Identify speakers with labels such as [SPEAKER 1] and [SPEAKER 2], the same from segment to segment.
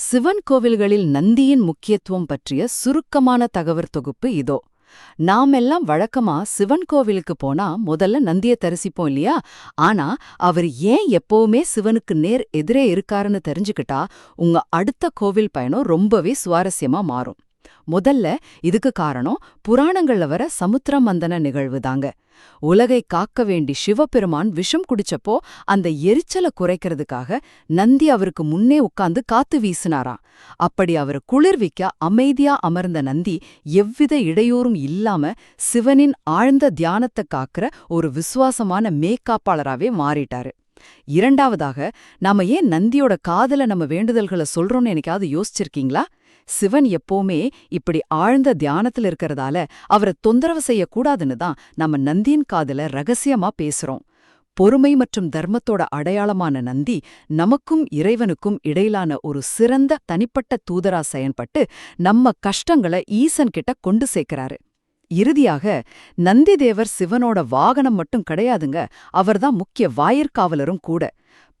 [SPEAKER 1] சிவன் கோவில்களில் நந்தியின் முக்கியத்துவம் பற்றிய சுருக்கமான தகவல் தொகுப்பு இதோ. நாமெல்லாம் வழக்கமா சிவன் கோவிலுக்கு போனா முதல்ல நந்திய தரிசிப்போம் இல்லையா? ஆனா அவர் ஏன் எப்பவுமே சிவனுக்கு நேர் எதிரே இருக்காருன்னு தெரிஞ்சுக்கிட்டா உங்க அடுத்த கோவில் பயணம் ரொம்பவே சுவாரஸ்யமா மாறும். முதல்ல இதுக்கு காரணம் புராணங்கள்ல வர சமுத்திர மந்தன நிகழ்வு தாங்க. உலகை காக்க வேண்டி சிவபெருமான் விஷம் குடிச்சப்போ அந்த எரிச்சலை குறைக்கிறதுக்காக நந்தி அவருக்கு முன்னே உட்கார்ந்து காத்து வீசினாராம். அப்படி அவர் குளிர்விக்க அமைதியா அமர்ந்த நந்தி எவ்வித இடையூறும் இல்லாம சிவனின் ஆழ்ந்த தியானத்தை காக்கிற ஒரு விசுவாசமான மேய்க்காப்பாளராவே மாறிட்டாரு. இரண்டாவதாக, நாம ஏன் நந்தியோட காதல நம்ம வேண்டுதல்களை சொல்றோம்னு என்னைக்காவது யோசிச்சிருக்கீங்களா? சிவன் எப்பவுமே இப்படி ஆழ்ந்த தியானத்துல இருக்கறதால அவரை தொந்தரவு செய்யக்கூடாதுன்னு தான் நம்ம நந்தியின் காதுல ரகசியமா பேசுறோம். பொறுமை மற்றும் தர்மத்தோட அடையாளமான நந்தி நமக்கும் இறைவனுக்கும் இடையிலான ஒரு சிறந்த தனிப்பட்ட தூதரா செயல்பட்டு நம்ம கஷ்டங்களை ஈசன் கிட்ட கொண்டு சேர்க்கிறாரு. இறுதியாக, நந்திதேவர் சிவனோட வாகனம் மட்டும் கிடையாதுங்க, அவர்தான் முக்கிய வாயிற்காவலரும் கூட.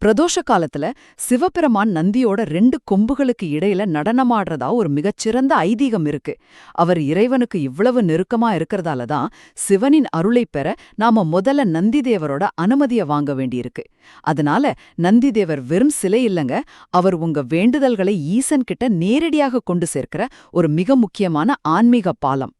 [SPEAKER 1] பிரதோஷ காலத்துல சிவபெருமான் நந்தியோட 2 கொம்புகளுக்கு இடையில நடனமாடுறதா ஒரு மிகச்சிறந்த ஐதீகம் இருக்கு. அவர் இறைவனுக்கு இவ்வளவு நெருக்கமா இருக்கறதால தான் சிவனின் அருளைப் பெற நாம முதல்ல நந்திதேவரோட அனுமதிய வாங்க வேண்டியிருக்கு. அதனால நந்திதேவர் வெறும் சிலை இல்லங்க, அவர் உங்க வேண்டுதல்களை ஈசன் கிட்ட நேரடியாக கொண்டு சேர்க்கிற ஒரு மிக முக்கியமான ஆன்மீக பாலம்.